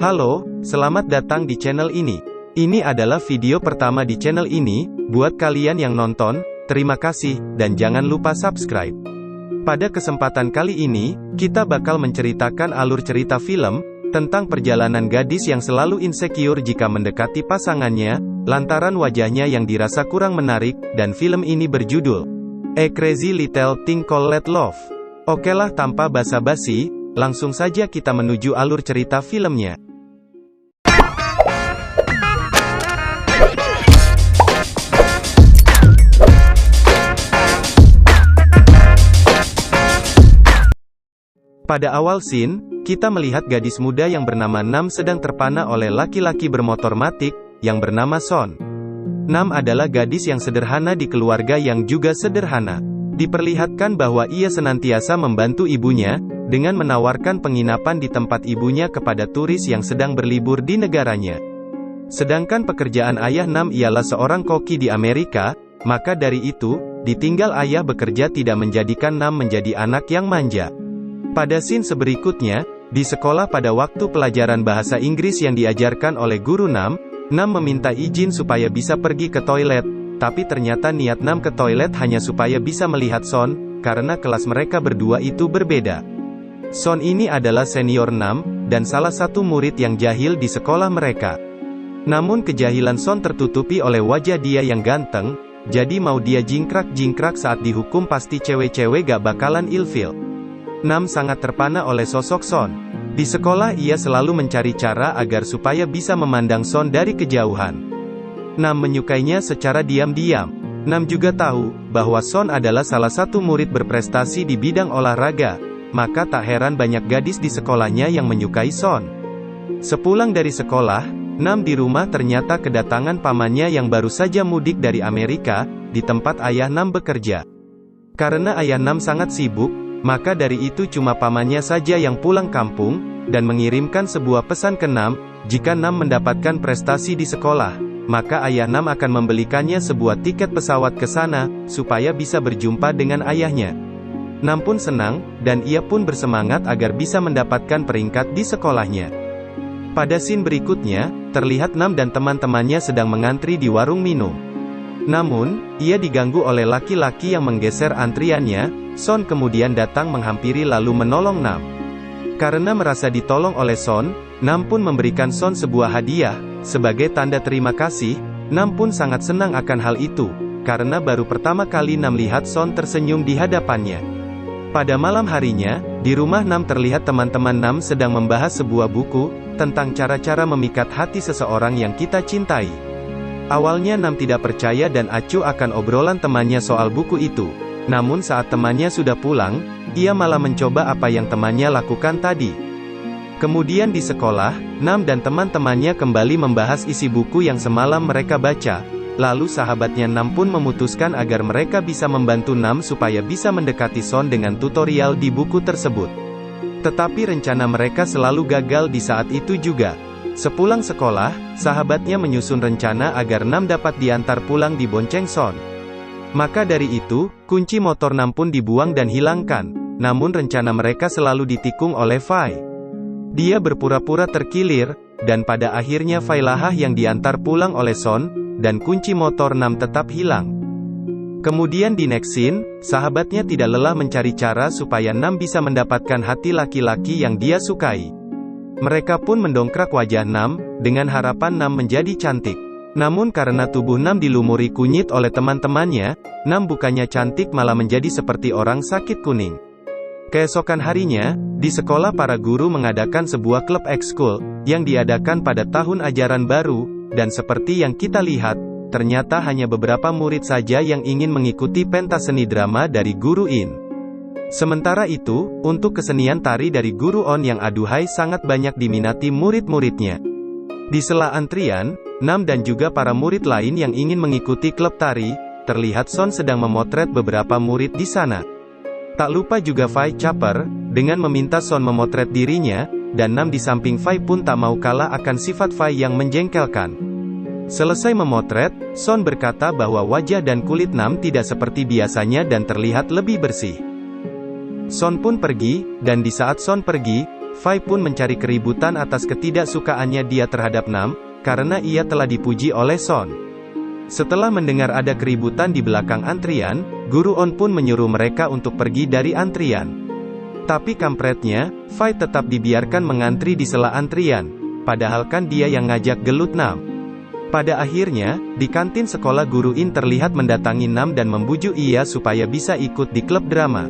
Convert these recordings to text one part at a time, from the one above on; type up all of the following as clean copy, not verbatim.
Halo, selamat datang di channel ini. Ini adalah video pertama di channel ini. Buat kalian yang nonton, terima kasih, dan jangan lupa subscribe. Pada kesempatan kali ini, kita bakal menceritakan alur cerita film, tentang perjalanan gadis yang selalu insecure jika mendekati pasangannya, lantaran wajahnya yang dirasa kurang menarik, dan film ini berjudul A Crazy Little Thing Called Love. Okelah, tanpa basa-basi, langsung saja kita menuju alur cerita filmnya. Pada awal scene, kita melihat gadis muda yang bernama Nam sedang terpana oleh laki-laki bermotor matic, yang bernama Son. Nam adalah gadis yang sederhana di keluarga yang juga sederhana. Diperlihatkan bahwa ia senantiasa membantu ibunya, dengan menawarkan penginapan di tempat ibunya kepada turis yang sedang berlibur di negaranya. Sedangkan pekerjaan ayah Nam ialah seorang koki di Amerika, maka dari itu, ditinggal ayah bekerja tidak menjadikan Nam menjadi anak yang manja. Pada scene berikutnya, di sekolah pada waktu pelajaran bahasa Inggris yang diajarkan oleh guru Nam, Nam meminta izin supaya bisa pergi ke toilet, tapi ternyata niat Nam ke toilet hanya supaya bisa melihat Son, karena kelas mereka berdua itu berbeda. Son ini adalah senior Nam, dan salah satu murid yang jahil di sekolah mereka. Namun kejahilan Son tertutupi oleh wajah dia yang ganteng, jadi mau dia jingkrak-jingkrak saat dihukum pasti cewek-cewek gak bakalan ilfil. Nam sangat terpana oleh sosok Son. Di sekolah ia selalu mencari cara agar supaya bisa memandang Son dari kejauhan. Nam menyukainya secara diam-diam. Nam juga tahu, bahwa Son adalah salah satu murid berprestasi di bidang olahraga, maka tak heran banyak gadis di sekolahnya yang menyukai Son. Sepulang dari sekolah, Nam di rumah ternyata kedatangan pamannya yang baru saja mudik dari Amerika, di tempat ayah Nam bekerja. Karena ayah Nam sangat sibuk, maka dari itu cuma pamannya saja yang pulang kampung, dan mengirimkan sebuah pesan ke Nam, jika Nam mendapatkan prestasi di sekolah, maka ayah Nam akan membelikannya sebuah tiket pesawat ke sana, supaya bisa berjumpa dengan ayahnya. Nam pun senang, dan ia pun bersemangat agar bisa mendapatkan peringkat di sekolahnya. Pada scene berikutnya, terlihat Nam dan teman-temannya sedang mengantri di warung minum. Namun, ia diganggu oleh laki-laki yang menggeser antriannya. Son kemudian datang menghampiri lalu menolong Nam. Karena merasa ditolong oleh Son, Nam pun memberikan Son sebuah hadiah, sebagai tanda terima kasih. Nam pun sangat senang akan hal itu, karena baru pertama kali Nam lihat Son tersenyum di hadapannya. Pada malam harinya, di rumah Nam terlihat teman-teman Nam sedang membahas sebuah buku, tentang cara-cara memikat hati seseorang yang kita cintai. Awalnya Nam tidak percaya dan acuh akan obrolan temannya soal buku itu. Namun saat temannya sudah pulang, ia malah mencoba apa yang temannya lakukan tadi. Kemudian di sekolah, Nam dan teman-temannya kembali membahas isi buku yang semalam mereka baca. Lalu sahabatnya Nam pun memutuskan agar mereka bisa membantu Nam supaya bisa mendekati Son dengan tutorial di buku tersebut. Tetapi rencana mereka selalu gagal di saat itu juga. Sepulang sekolah, sahabatnya menyusun rencana agar Nam dapat diantar pulang di bonceng Son. Maka dari itu, kunci motor Nam pun dibuang dan hilangkan. Namun rencana mereka selalu ditikung oleh Fai. Dia berpura-pura terkilir, dan pada akhirnya Fai lah yang diantar pulang oleh Son, dan kunci motor Nam tetap hilang. Kemudian di next scene, sahabatnya tidak lelah mencari cara supaya Nam bisa mendapatkan hati laki-laki yang dia sukai. Mereka pun mendongkrak wajah Nam, dengan harapan Nam menjadi cantik. Namun karena tubuh Nam dilumuri kunyit oleh teman-temannya, Nam bukannya cantik malah menjadi seperti orang sakit kuning. Keesokan harinya, di sekolah para guru mengadakan sebuah klub ekskul, yang diadakan pada tahun ajaran baru, dan seperti yang kita lihat, ternyata hanya beberapa murid saja yang ingin mengikuti pentas seni drama dari guru In. Sementara itu, untuk kesenian tari dari guru On yang aduhai sangat banyak diminati murid-muridnya. Di sela antrian, Nam dan juga para murid lain yang ingin mengikuti klub tari, terlihat Son sedang memotret beberapa murid di sana. Tak lupa juga Fai caper, dengan meminta Son memotret dirinya, dan Nam di samping Fai pun tak mau kalah akan sifat Fai yang menjengkelkan. Selesai memotret, Son berkata bahwa wajah dan kulit Nam tidak seperti biasanya dan terlihat lebih bersih. Son pun pergi, dan di saat Son pergi, Fai pun mencari keributan atas ketidaksukaannya dia terhadap Nam, karena ia telah dipuji oleh Son. Setelah mendengar ada keributan di belakang antrian, Guru On pun menyuruh mereka untuk pergi dari antrian. Tapi kampretnya, Fai tetap dibiarkan mengantri di sela antrian, padahal kan dia yang ngajak gelut Nam. Pada akhirnya, di kantin sekolah Guru In terlihat mendatangi Nam dan membujuk ia supaya bisa ikut di klub drama.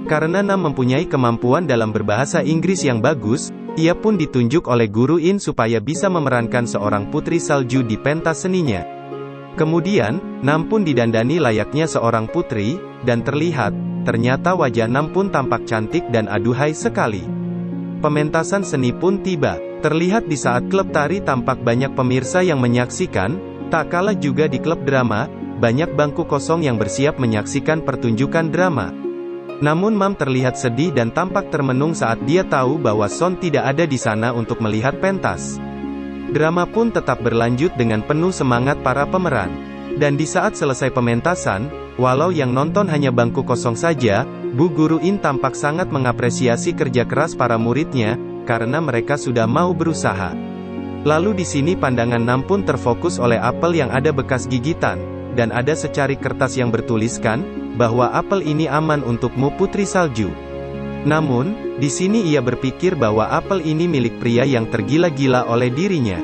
Karena Nam mempunyai kemampuan dalam berbahasa Inggris yang bagus, ia pun ditunjuk oleh Guru In supaya bisa memerankan seorang putri salju di pentas seninya. Kemudian, Nam pun didandani layaknya seorang putri, dan ternyata wajah Nam pun tampak cantik dan aduhai sekali. Pementasan seni pun tiba. Terlihat di saat klub tari tampak banyak pemirsa yang menyaksikan, tak kalah juga di klub drama, banyak bangku kosong yang bersiap menyaksikan pertunjukan drama. Namun Mam terlihat sedih dan tampak termenung saat dia tahu bahwa Son tidak ada di sana untuk melihat pentas. Drama pun tetap berlanjut dengan penuh semangat para pemeran. Dan di saat selesai pementasan, walau yang nonton hanya bangku kosong saja, Bu Guru In tampak sangat mengapresiasi kerja keras para muridnya, karena mereka sudah mau berusaha. Lalu di sini pandangan Nam pun terfokus oleh apel yang ada bekas gigitan, dan ada secari kertas yang bertuliskan, bahwa apel ini aman untukmu putri salju. Namun, di sini ia berpikir bahwa apel ini milik pria yang tergila-gila oleh dirinya.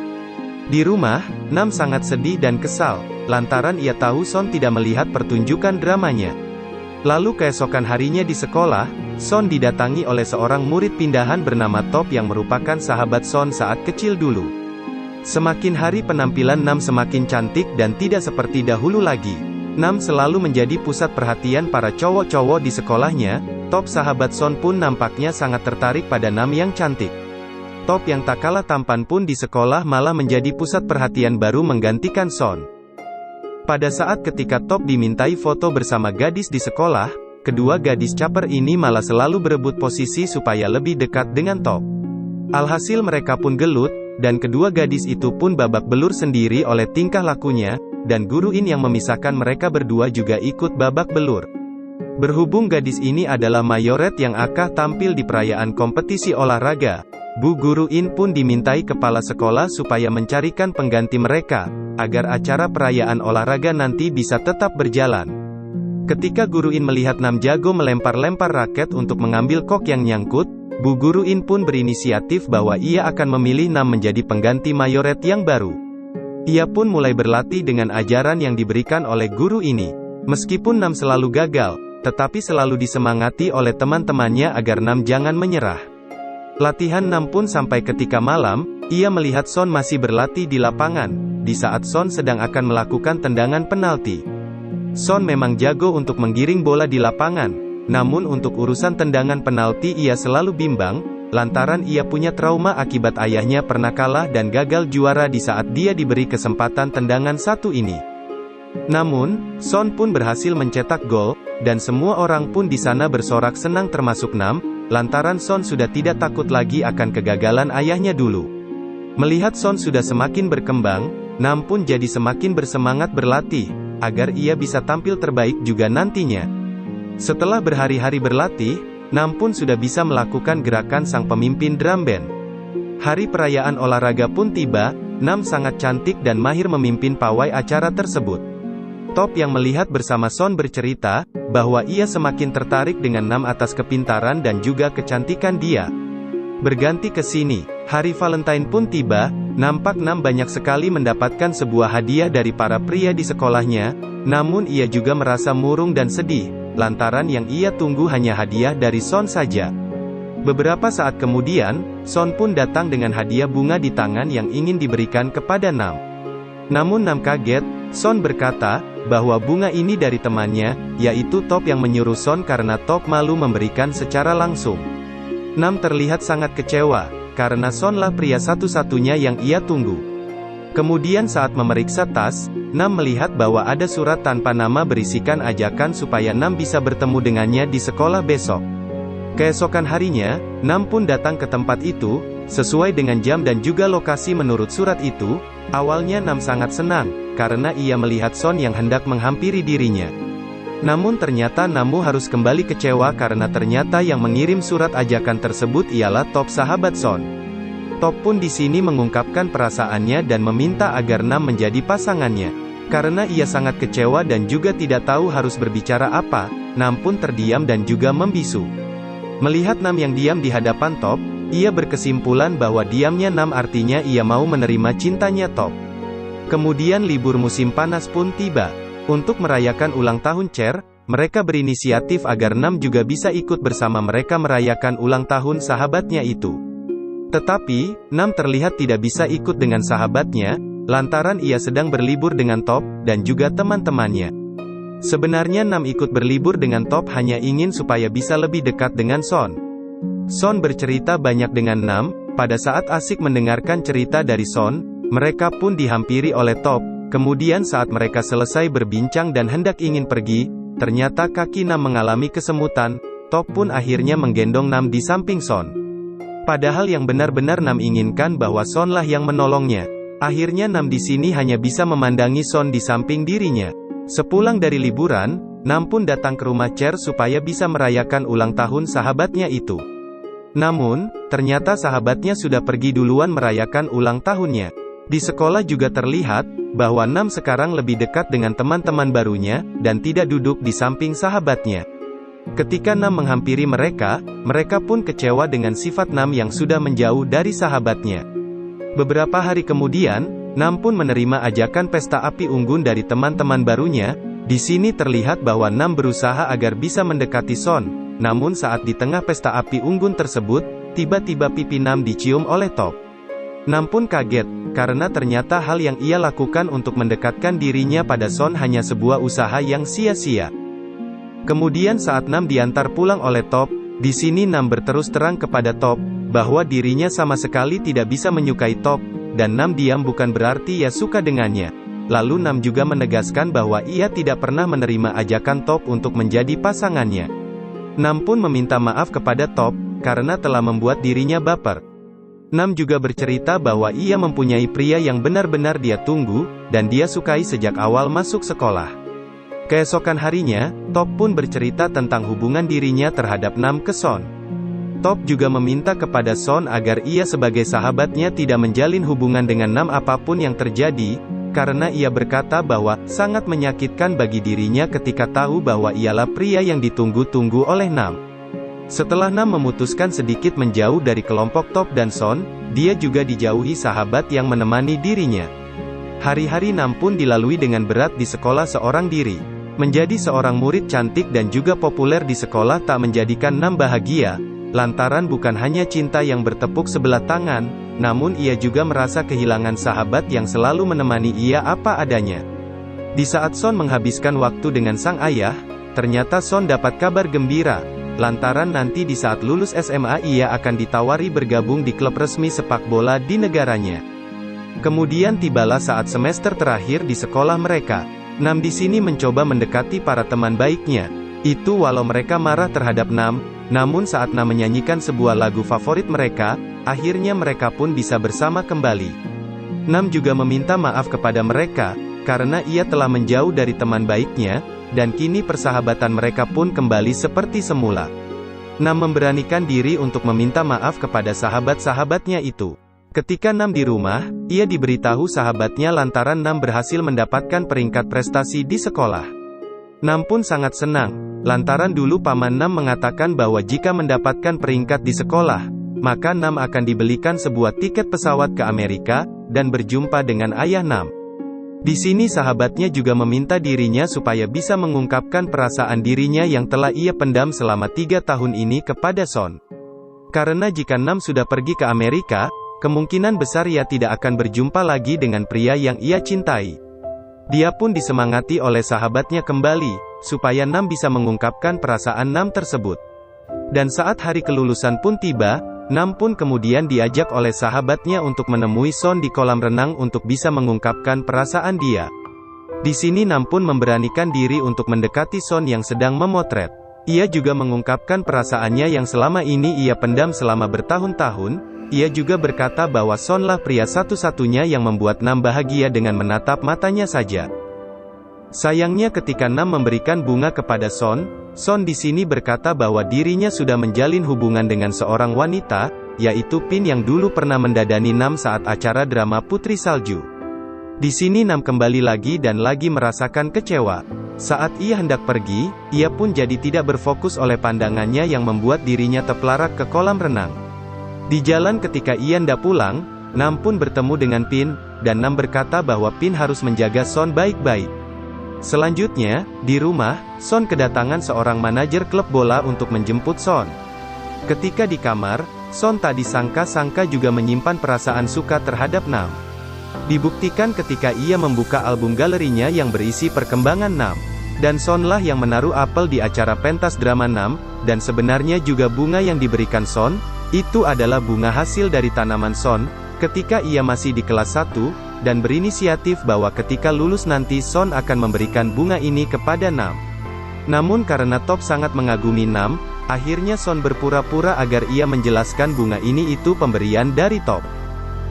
Di rumah, Nam sangat sedih dan kesal, lantaran ia tahu Son tidak melihat pertunjukan dramanya. Lalu keesokan harinya di sekolah, Son didatangi oleh seorang murid pindahan bernama Top yang merupakan sahabat Son saat kecil dulu. Semakin hari penampilan Nam semakin cantik dan tidak seperti dahulu lagi. Nam selalu menjadi pusat perhatian para cowok-cowok di sekolahnya. Top sahabat Son pun nampaknya sangat tertarik pada Nam yang cantik. Top yang tak kalah tampan pun di sekolah malah menjadi pusat perhatian baru menggantikan Son. Pada saat ketika Top dimintai foto bersama gadis di sekolah, kedua gadis caper ini malah selalu berebut posisi supaya lebih dekat dengan Top. Alhasil mereka pun gelut, dan kedua gadis itu pun babak belur sendiri oleh tingkah lakunya, dan Guru In yang memisahkan mereka berdua juga ikut babak belur. Berhubung gadis ini adalah mayoret yang akan tampil di perayaan kompetisi olahraga, Bu Guru In pun dimintai kepala sekolah supaya mencarikan pengganti mereka, agar acara perayaan olahraga nanti bisa tetap berjalan. Ketika Guru In melihat Nam jago melempar-lempar raket untuk mengambil kok yang nyangkut, Bu Guru In pun berinisiatif bahwa ia akan memilih Nam menjadi pengganti mayoret yang baru. Ia pun mulai berlatih dengan ajaran yang diberikan oleh guru ini. Meskipun Nam selalu gagal, tetapi selalu disemangati oleh teman-temannya agar Nam jangan menyerah. Latihan Nam pun sampai ketika malam, ia melihat Son masih berlatih di lapangan, di saat Son sedang akan melakukan tendangan penalti. Son memang jago untuk menggiring bola di lapangan, namun untuk urusan tendangan penalti ia selalu bimbang, lantaran ia punya trauma akibat ayahnya pernah kalah dan gagal juara di saat dia diberi kesempatan tendangan satu ini. Namun, Son pun berhasil mencetak gol, dan semua orang pun di sana bersorak senang termasuk Nam, lantaran Son sudah tidak takut lagi akan kegagalan ayahnya dulu. Melihat Son sudah semakin berkembang, Nam pun jadi semakin bersemangat berlatih, agar ia bisa tampil terbaik juga nantinya. Setelah berhari-hari berlatih, Nam pun sudah bisa melakukan gerakan sang pemimpin drum band. Hari perayaan olahraga pun tiba, Nam sangat cantik dan mahir memimpin pawai acara tersebut. Top yang melihat bersama Son bercerita, bahwa ia semakin tertarik dengan Nam atas kepintaran dan juga kecantikan dia. Berganti ke sini, hari Valentine pun tiba, nampak Nam banyak sekali mendapatkan sebuah hadiah dari para pria di sekolahnya, namun ia juga merasa murung dan sedih, lantaran yang ia tunggu hanya hadiah dari Son saja. Beberapa saat kemudian, Son pun datang dengan hadiah bunga di tangan yang ingin diberikan kepada Nam. Namun Nam kaget, Son berkata, bahwa bunga ini dari temannya, yaitu Top yang menyuruh Son karena Top malu memberikan secara langsung. Nam terlihat sangat kecewa, karena Sonlah pria satu-satunya yang ia tunggu. Kemudian saat memeriksa tas, Nam melihat bahwa ada surat tanpa nama berisikan ajakan supaya Nam bisa bertemu dengannya di sekolah besok. Keesokan harinya, Nam pun datang ke tempat itu, sesuai dengan jam dan juga lokasi menurut surat itu. Awalnya Nam sangat senang, karena ia melihat Son yang hendak menghampiri dirinya. Namun ternyata Namu harus kembali kecewa karena ternyata yang mengirim surat ajakan tersebut ialah Top, sahabat Son. Top pun di sini mengungkapkan perasaannya dan meminta agar Nam menjadi pasangannya. Karena ia sangat kecewa dan juga tidak tahu harus berbicara apa, Nam pun terdiam dan juga membisu. Melihat Nam yang diam di hadapan Top, ia berkesimpulan bahwa diamnya Nam artinya ia mau menerima cintanya Top. Kemudian libur musim panas pun tiba. Untuk merayakan ulang tahun Cher, mereka berinisiatif agar Nam juga bisa ikut bersama mereka merayakan ulang tahun sahabatnya itu. Tetapi, Nam terlihat tidak bisa ikut dengan sahabatnya, lantaran ia sedang berlibur dengan Top, dan juga teman-temannya. Sebenarnya Nam ikut berlibur dengan Top hanya ingin supaya bisa lebih dekat dengan Son. Son bercerita banyak dengan Nam, pada saat asik mendengarkan cerita dari Son, mereka pun dihampiri oleh Top. Kemudian saat mereka selesai berbincang dan hendak ingin pergi, ternyata kaki Nam mengalami kesemutan. Top pun akhirnya menggendong Nam di samping Son. Padahal yang benar-benar Nam inginkan bahwa Sonlah yang menolongnya. Akhirnya Nam di sini hanya bisa memandangi Son di samping dirinya. Sepulang dari liburan, Nam pun datang ke rumah Cher supaya bisa merayakan ulang tahun sahabatnya itu. Namun, ternyata sahabatnya sudah pergi duluan merayakan ulang tahunnya. Di sekolah juga terlihat bahwa Nam sekarang lebih dekat dengan teman-teman barunya, dan tidak duduk di samping sahabatnya. Ketika Nam menghampiri mereka, mereka pun kecewa dengan sifat Nam yang sudah menjauh dari sahabatnya. Beberapa hari kemudian, Nam pun menerima ajakan pesta api unggun dari teman-teman barunya. Di sini terlihat bahwa Nam berusaha agar bisa mendekati Son. Namun saat di tengah pesta api unggun tersebut, tiba-tiba pipi Nam dicium oleh Top. Nam pun kaget, karena ternyata hal yang ia lakukan untuk mendekatkan dirinya pada Son hanya sebuah usaha yang sia-sia. Kemudian saat Nam diantar pulang oleh Top, di sini Nam berterus terang kepada Top, bahwa dirinya sama sekali tidak bisa menyukai Top, dan Nam diam bukan berarti ia suka dengannya. Lalu Nam juga menegaskan bahwa ia tidak pernah menerima ajakan Top untuk menjadi pasangannya. Nam pun meminta maaf kepada Top, karena telah membuat dirinya baper. Nam juga bercerita bahwa ia mempunyai pria yang benar-benar dia tunggu, dan dia sukai sejak awal masuk sekolah. Keesokan harinya, Top pun bercerita tentang hubungan dirinya terhadap Nam ke Son. Top juga meminta kepada Son agar ia sebagai sahabatnya tidak menjalin hubungan dengan Nam apapun yang terjadi, karena ia berkata bahwa sangat menyakitkan bagi dirinya ketika tahu bahwa ialah pria yang ditunggu-tunggu oleh Nam. Setelah Nam memutuskan sedikit menjauh dari kelompok Top dan Son, dia juga dijauhi sahabat yang menemani dirinya. Hari-hari Nam pun dilalui dengan berat di sekolah seorang diri. Menjadi seorang murid cantik dan juga populer di sekolah tak menjadikan Nam bahagia, lantaran bukan hanya cinta yang bertepuk sebelah tangan, namun ia juga merasa kehilangan sahabat yang selalu menemani ia apa adanya. Di saat Son menghabiskan waktu dengan sang ayah, ternyata Son dapat kabar gembira. Lantaran nanti di saat lulus SMA ia akan ditawari bergabung di klub resmi sepak bola di negaranya. Kemudian tibalah saat semester terakhir di sekolah mereka. Nam di sini mencoba mendekati para teman baiknya. Itu walau mereka marah terhadap Nam, namun saat Nam menyanyikan sebuah lagu favorit mereka, akhirnya mereka pun bisa bersama kembali. Nam juga meminta maaf kepada mereka, karena ia telah menjauh dari teman baiknya, dan kini persahabatan mereka pun kembali seperti semula. Nam memberanikan diri untuk meminta maaf kepada sahabat-sahabatnya itu. Ketika Nam di rumah, ia diberitahu sahabatnya lantaran Nam berhasil mendapatkan peringkat prestasi di sekolah. Nam pun sangat senang, lantaran dulu paman Nam mengatakan bahwa jika mendapatkan peringkat di sekolah, maka Nam akan dibelikan sebuah tiket pesawat ke Amerika, dan berjumpa dengan ayah Nam. Di sini sahabatnya juga meminta dirinya supaya bisa mengungkapkan perasaan dirinya yang telah ia pendam selama 3 tahun ini kepada Son. Karena jika Nam sudah pergi ke Amerika, kemungkinan besar ia tidak akan berjumpa lagi dengan pria yang ia cintai. Dia pun disemangati oleh sahabatnya kembali, supaya Nam bisa mengungkapkan perasaan Nam tersebut. Dan saat hari kelulusan pun tiba, Nam pun kemudian diajak oleh sahabatnya untuk menemui Son di kolam renang untuk bisa mengungkapkan perasaan dia. Di sini Nam pun memberanikan diri untuk mendekati Son yang sedang memotret. Ia juga mengungkapkan perasaannya yang selama ini ia pendam selama bertahun-tahun. Ia juga berkata bahwa Sonlah pria satu-satunya yang membuat Nam bahagia dengan menatap matanya saja. Sayangnya ketika Nam memberikan bunga kepada Son, Son di sini berkata bahwa dirinya sudah menjalin hubungan dengan seorang wanita, yaitu Pin yang dulu pernah mendadani Nam saat acara drama Putri Salju. Di sini Nam kembali lagi dan lagi merasakan kecewa. Saat ia hendak pergi, ia pun jadi tidak berfokus oleh pandangannya yang membuat dirinya terpelarak ke kolam renang. Di jalan ketika ia hendak pulang, Nam pun bertemu dengan Pin, dan Nam berkata bahwa Pin harus menjaga Son baik-baik. Selanjutnya, di rumah, Son kedatangan seorang manajer klub bola untuk menjemput Son. Ketika di kamar, Son tak disangka-sangka juga menyimpan perasaan suka terhadap Nam. Dibuktikan ketika ia membuka album galerinya yang berisi perkembangan Nam. Dan Sonlah yang menaruh apel di acara pentas drama Nam, dan sebenarnya juga bunga yang diberikan Son, itu adalah bunga hasil dari tanaman Son, ketika ia masih di kelas 1, dan berinisiatif bahwa ketika lulus nanti Son akan memberikan bunga ini kepada Nam. Namun karena Top sangat mengagumi Nam, akhirnya Son berpura-pura agar ia menjelaskan bunga ini itu pemberian dari Top.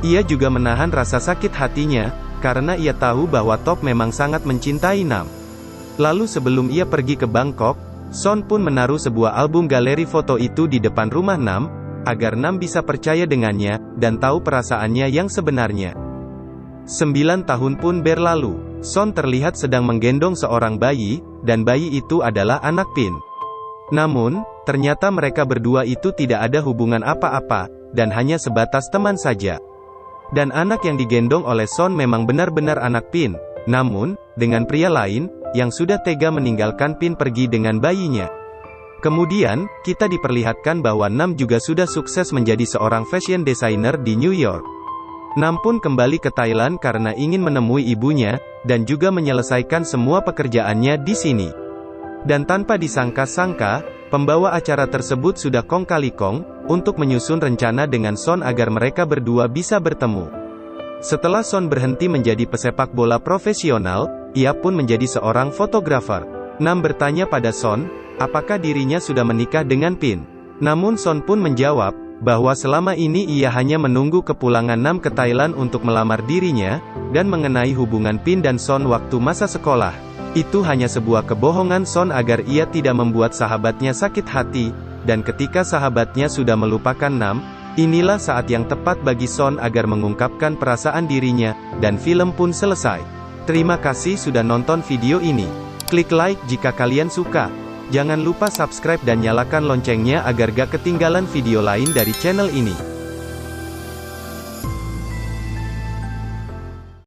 Ia juga menahan rasa sakit hatinya, karena ia tahu bahwa Top memang sangat mencintai Nam. Lalu sebelum ia pergi ke Bangkok, Son pun menaruh sebuah album galeri foto itu di depan rumah Nam, agar Nam bisa percaya dengannya, dan tahu perasaannya yang sebenarnya. 9 tahun pun berlalu. Son terlihat sedang menggendong seorang bayi, dan bayi itu adalah anak Pin. Namun, ternyata mereka berdua itu tidak ada hubungan apa-apa, dan hanya sebatas teman saja. Dan anak yang digendong oleh Son memang benar-benar anak Pin, namun, dengan pria lain, yang sudah tega meninggalkan Pin pergi dengan bayinya. Kemudian, kita diperlihatkan bahwa Nam juga sudah sukses menjadi seorang fashion designer di New York. Nam pun kembali ke Thailand karena ingin menemui ibunya, dan juga menyelesaikan semua pekerjaannya di sini. Dan tanpa disangka-sangka, pembawa acara tersebut sudah kong kali kong, untuk menyusun rencana dengan Son agar mereka berdua bisa bertemu. Setelah Son berhenti menjadi pesepak bola profesional, ia pun menjadi seorang fotografer. Nam bertanya pada Son, apakah dirinya sudah menikah dengan Pin. Namun Son pun menjawab, bahwa selama ini ia hanya menunggu kepulangan Nam ke Thailand untuk melamar dirinya, dan mengenai hubungan Pin dan Son waktu masa sekolah. Itu hanya sebuah kebohongan Son agar ia tidak membuat sahabatnya sakit hati, dan ketika sahabatnya sudah melupakan Nam, inilah saat yang tepat bagi Son agar mengungkapkan perasaan dirinya, dan film pun selesai. Terima kasih sudah nonton video ini. Klik like jika kalian suka. Jangan lupa subscribe dan nyalakan loncengnya agar gak ketinggalan video lain dari channel ini.